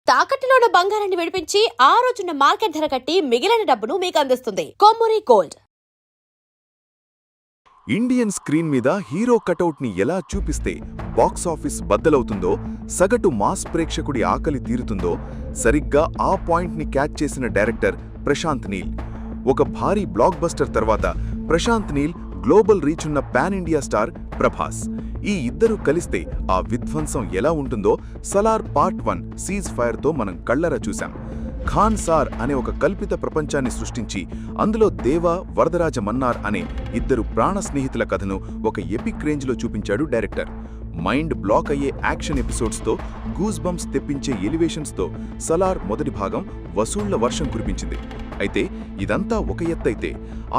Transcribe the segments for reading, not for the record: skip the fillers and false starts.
తాకట్టులో ఉన్న బంగారాన్ని విడిపించి ఆ రోజున్న మార్కెట్ ధర కట్టి మిగిలిన డబ్బును మీకు అందిస్తుంది కొమ్మూరి గోల్డ్. ఇండియన్ స్క్రీన్ మీద హీరో కటౌట్ ని ఎలా చూపిస్తే బాక్సాఫీస్ బద్దలవుతుందో, సగటు మాస్ ప్రేక్షకుడి ఆకలి తీరుతుందో సరిగ్గా ఆ పాయింట్ ని క్యాచ్ చేసిన డైరెక్టర్ ప్రశాంత్ నీల్. ఒక భారీ బ్లాక్ బస్టర్ తర్వాత ప్రశాంత్ నీల్ గ్లోబల్ రీచ్ ఉన్న పాన్ ఇండియా స్టార్ ప్రభాస్. ఈ ఇద్దరు కలిస్తే ఆ విధ్వంసం ఎలా ఉంటుందో సలార్ పార్ట్ 1 సీజ్ ఫైర్తో మనం కళ్లరా చూశాం. ఖాన్ సార్ అనే ఒక కల్పిత ప్రపంచాన్ని సృష్టించి అందులో దేవా, వరదరాజ మన్నార్ అనే ఇద్దరు ప్రాణ స్నేహితుల కథను ఒక ఎపిక్ రేంజ్లో చూపించాడు డైరెక్టర్. మైండ్ బ్లాక్ అయ్యే యాక్షన్ ఎపిసోడ్స్తో, గూస్ బంప్స్ తెప్పించే ఎలివేషన్స్తో సలార్ మొదటి భాగం వసూళ్ల వర్షం కురిపించింది. అయితే ఇదంతా ఒక ఎత్తైతే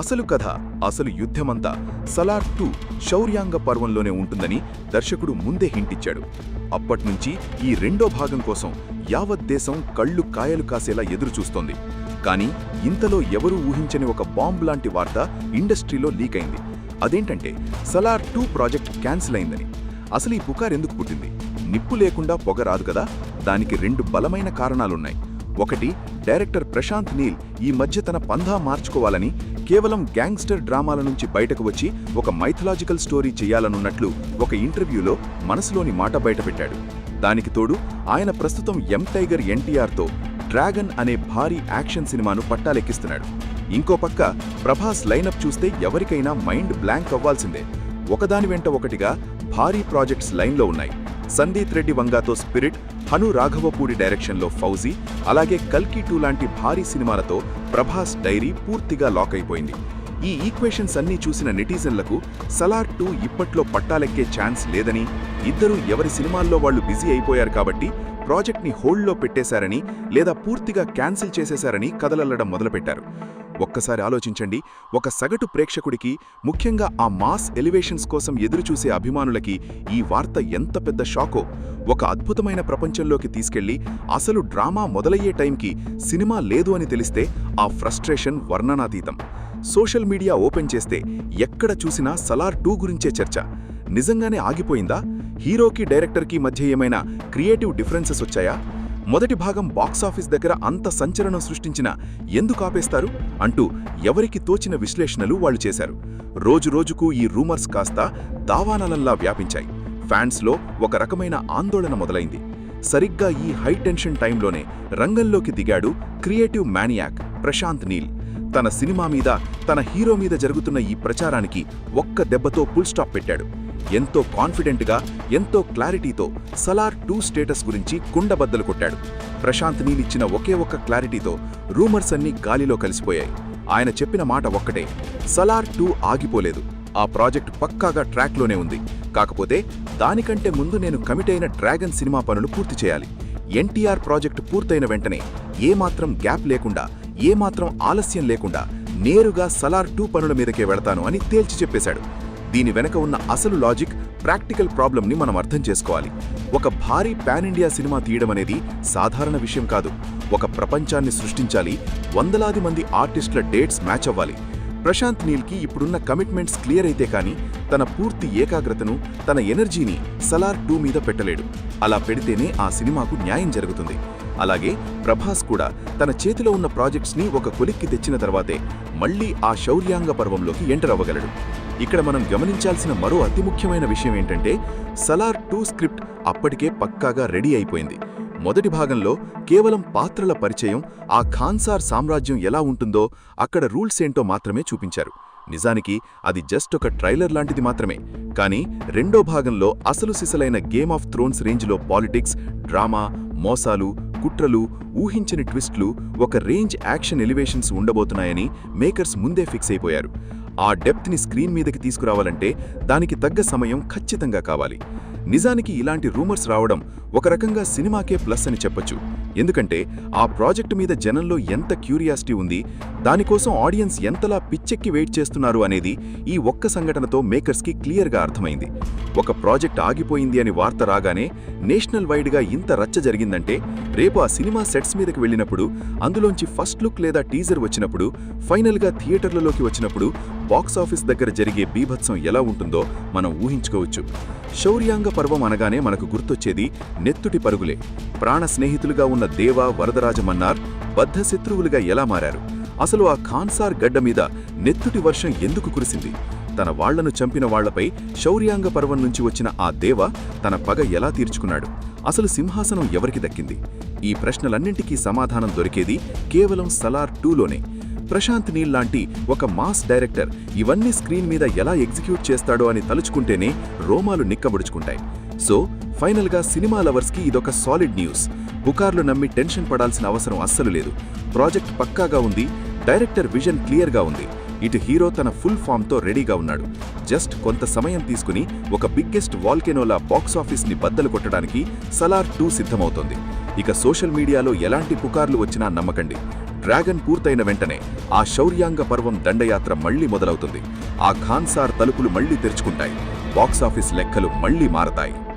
అసలు కథ, అసలు యుద్ధమంతా సలార్ 2 శౌర్యాంగ పర్వంలోనే ఉంటుందని దర్శకుడు ముందే హింటిచ్చాడు. అప్పట్నుంచి ఈ రెండో భాగం కోసం యావత్ దేశం కళ్ళు కాయలు కాసేలా ఎదురుచూస్తోంది. కానీ ఇంతలో ఎవరూ ఊహించని ఒక బాంబ్ లాంటి వార్త ఇండస్ట్రీలో లీక్ అయింది. అదేంటంటే సలార్ 2 ప్రాజెక్ట్ క్యాన్సిల్ అయిందని. అసలు ఈ పుకార్ ఎందుకు పుట్టింది? నిప్పు లేకుండా పొగ రాదు కదా. దానికి 2 బలమైన కారణాలున్నాయి. ఒకటి, డైరెక్టర్ ప్రశాంత్ నీల్ ఈ మధ్య తన పంధా మార్చుకోవాలని, కేవలం గ్యాంగ్స్టర్ డ్రామాల నుంచి బయటకు వచ్చి ఒక మైథలాజికల్ స్టోరీ చేయాలనున్నట్లు ఒక ఇంటర్వ్యూలో మనసులోని మాట బయటపెట్టాడు. దానికి తోడు ఆయన ప్రస్తుతం టైగర్ ఎన్టీఆర్తో డ్రాగన్ అనే భారీ యాక్షన్ సినిమాను పట్టాలెక్కిస్తున్నాడు. ఇంకో పక్క ప్రభాస్ లైనప్ చూస్తే ఎవరికైనా మైండ్ బ్లాంక్ అవ్వాల్సిందే. ఒకదాని వెంట ఒకటిగా భారీ ప్రాజెక్ట్స్ లైన్లో ఉన్నాయి. సందీప్ రెడ్డి వంగాతో స్పిరిట్, హను రాఘవపూడి డైరెక్షన్లో ఫౌజీ, అలాగే కల్కి 2 లాంటి భారీ సినిమాలతో ప్రభాస్ డైరీ పూర్తిగా లాక్ అయిపోయింది. ఈ ఈక్వేషన్స్ అన్నీ చూసిన నెటిజన్లకు సలార్ 2 ఇప్పట్లో పట్టాలెక్కే ఛాన్స్ లేదని, ఇద్దరూ ఎవరి సినిమాల్లో వాళ్లు బిజీ అయిపోయారు కాబట్టి ప్రాజెక్ట్ని హోల్డ్లో పెట్టేశారని లేదా పూర్తిగా క్యాన్సిల్ చేసేశారని కథలల్లడం మొదలుపెట్టారు. ఒక్కసారి ఆలోచించండి, ఒక సగటు ప్రేక్షకుడికి, ముఖ్యంగా ఆ మాస్ ఎలివేషన్స్ కోసం ఎదురుచూసే అభిమానులకి ఈ వార్త ఎంత పెద్ద షాకో. ఒక అద్భుతమైన ప్రపంచంలోకి తీసుకెళ్లి అసలు డ్రామా మొదలయ్యే టైంకి సినిమా లేదు అని తెలిస్తే ఆ ఫ్రస్ట్రేషన్ వర్ణనాతీతం. సోషల్ మీడియా ఓపెన్ చేస్తే ఎక్కడ చూసినా సలార్ 2 గురించే చర్చ. నిజంగానే ఆగిపోయిందా? హీరోకి డైరెక్టర్కి మధ్య ఏమైనా క్రియేటివ్ డిఫరెన్సెస్ వచ్చాయా? మొదటి భాగం బాక్సాఫీస్ దగ్గర అంత సంచలనం సృష్టించినా ఎందుకు ఆపేస్తారు అంటూ ఎవరికి తోచిన విశ్లేషణలు వాళ్లు చేశారు. రోజురోజుకు ఈ రూమర్స్ కాస్త దావానలంలా వ్యాపించాయి. ఫ్యాన్స్లో ఒక రకమైన ఆందోళన మొదలైంది. సరిగ్గా ఈ హై టెన్షన్ టైంలోనే రంగంలోకి దిగాడు క్రియేటివ్ మ్యానియాక్ ప్రశాంత్ నీల్. తన సినిమా మీద, తన హీరో మీద జరుగుతున్న ఈ ప్రచారానికి ఒక్క దెబ్బతో ఫుల్ స్టాప్ పెట్టాడు. ఎంతో కాన్ఫిడెంట్గా, ఎంతో క్లారిటీతో సలార్ 2 స్టేటస్ గురించి కుండబద్దలు కొట్టాడు. ప్రశాంత్ నీల్ ఇచ్చిన ఒకే ఒక్క క్లారిటీతో రూమర్స్ అన్నీ గాలిలో కలిసిపోయాయి. ఆయన చెప్పిన మాట ఒక్కటే, సలార్ 2 ఆగిపోలేదు, ఆ ప్రాజెక్ట్ పక్కాగా ట్రాక్లోనే ఉంది. కాకపోతే దానికంటే ముందు నేను కమిట్ అయిన డ్రాగన్ సినిమా పనులు పూర్తి చేయాలి. ఎన్టీఆర్ ప్రాజెక్టు పూర్తయిన వెంటనే ఏమాత్రం గ్యాప్ లేకుండా, ఏమాత్రం ఆలస్యం లేకుండా నేరుగా సలార్ 2 పనుల మీదకే వెళతాను అని తేల్చి చెప్పేశాడు. దీని వెనక ఉన్న అసలు లాజిక్, ప్రాక్టికల్ ప్రాబ్లంని మనం అర్థం చేసుకోవాలి. ఒక భారీ పాన్ ఇండియా సినిమా తీయడం అనేది సాధారణ విషయం కాదు. ఒక ప్రపంచాన్ని సృష్టించాలి, వందలాది మంది ఆర్టిస్టుల డేట్స్ మ్యాచ్ అవ్వాలి. ప్రశాంత్ నీల్కి ఇప్పుడున్న కమిట్మెంట్స్ క్లియర్ అయితే కానీ తన పూర్తి ఏకాగ్రతను, తన ఎనర్జీని సలార్ 2 మీద పెట్టలేడు. అలా పెడితేనే ఆ సినిమాకు న్యాయం జరుగుతుంది. అలాగే ప్రభాస్ కూడా తన చేతిలో ఉన్న ప్రాజెక్ట్స్ని ఒక కొలిక్కి తెచ్చిన తర్వాతే మళ్లీ ఆ శౌర్యాంగ పర్వంలోకి ఎంటర్ అవ్వగలడు. ఇక్కడ మనం గమనించాల్సిన మరో అతి ముఖ్యమైన విషయం ఏంటంటే సలార్ 2 స్క్రిప్ట్ అప్పటికే పక్కాగా రెడీ అయిపోయింది. మొదటి భాగంలో కేవలం పాత్రల పరిచయం, ఆ ఖాన్సార్ సామ్రాజ్యం ఎలా ఉంటుందో, అక్కడ రూల్స్ ఏంటో మాత్రమే చూపించారు. నిజానికి అది జస్ట్ ఒక ట్రైలర్ లాంటిది మాత్రమే. కానీ రెండో భాగంలో అసలు సిసలైన గేమ్ ఆఫ్ థ్రోన్స్ రేంజ్లో పాలిటిక్స్, డ్రామా, మోసాలు, కుట్రలు, ఊహించని ట్విస్ట్లు, ఒక రేంజ్ యాక్షన్ ఎలివేషన్స్ ఉండబోతున్నాయని మేకర్స్ ముందే ఫిక్స్ అయిపోయారు. ఆ డెప్త్ని స్క్రీన్ మీదకి తీసుకురావాలంటే దానికి తగ్గ సమయం ఖచ్చితంగా కావాలి. నిజానికి ఇలాంటి రూమర్స్ రావడం ఒక రకంగా సినిమాకే ప్లస్ అని చెప్పొచ్చు. ఎందుకంటే ఆ ప్రాజెక్టు మీద జనంలో ఎంత క్యూరియాసిటీ ఉంది, దానికోసం ఆడియన్స్ ఎంతలా పిచ్చెక్కి వెయిట్ చేస్తున్నారు అనేది ఈ ఒక్క సంఘటనతో మేకర్స్కి క్లియర్గా అర్థమైంది. ఒక ప్రాజెక్ట్ ఆగిపోయింది అని వార్త రాగానే నేషనల్ వైడ్గా ఇంత రచ్చ జరిగిందంటే రేపు ఆ సినిమా సెట్స్ మీదకి వెళ్ళినప్పుడు, అందులోంచి ఫస్ట్ లుక్ లేదా టీజర్ వచ్చినప్పుడు, ఫైనల్గా థియేటర్లలోకి వచ్చినప్పుడు బాక్సాఫీస్ దగ్గర జరిగే బీభత్సం ఎలా ఉంటుందో మనం ఊహించుకోవచ్చు. శౌర్యాంగ పర్వం అనగానే మనకు గుర్తొచ్చేది నెత్తుటి పరుగులే. ప్రాణ స్నేహితులుగా ఉన్న దేవా, వరదరాజ మన్నార్ బద్ధశత్రువులుగా ఎలా మారారు? అసలు ఆ ఖాన్సార్ గడ్డ మీద నెత్తుటి వర్షం ఎందుకు కురిసింది? తన వాళ్లను చంపిన వాళ్లపై శౌర్యాంగ పర్వం నుంచి వచ్చిన ఆ దేవ తన పగ ఎలా తీర్చుకున్నాడు? అసలు సింహాసనం ఎవరికి దక్కింది? ఈ ప్రశ్నలన్నింటికీ సమాధానం దొరికేది కేవలం సలార్ 2లోనే. ప్రశాంత్ నీల్ లాంటి ఒక మాస్ డైరెక్టర్ ఇవన్నీ స్క్రీన్ మీద ఎలా ఎగ్జిక్యూట్ చేస్తాడో అని తలుచుకుంటేనే రోమాలు నిక్కబుడుచుకుంటాయి. సో ఫైనల్గా సినిమా లవర్స్కి ఇదొక సాలిడ్ న్యూస్. పుకార్లు నమ్మి టెన్షన్ పడాల్సిన అవసరం అస్సలు లేదు. ప్రాజెక్ట్ పక్కాగా ఉంది, డైరెక్టర్ విజన్ క్లియర్గా ఉంది. ఇటు హీరో తన ఫుల్ ఫామ్తో రెడీగా ఉన్నాడు. జస్ట్ కొంత సమయం తీసుకుని ఒక బిగ్గెస్ట్ వాల్కెనోలా బాక్సాఫీస్ని బద్దలు కొట్టడానికి సలార్ 2 సిద్ధమవుతోంది. ఇక సోషల్ మీడియాలో ఎలాంటి పుకార్లు వచ్చినా నమ్మకండి. డ్రాగన్ పూర్తయిన వెంటనే ఆ శౌర్యాంగ పర్వం దండయాత్ర మళ్లీ మొదలవుతుంది. ఆ ఖాన్సార్ తలుపులు మళ్లీ తెరుచుకుంటాయి. బాక్సాఫీస్ లెక్కలు మళ్లీ మారతాయి.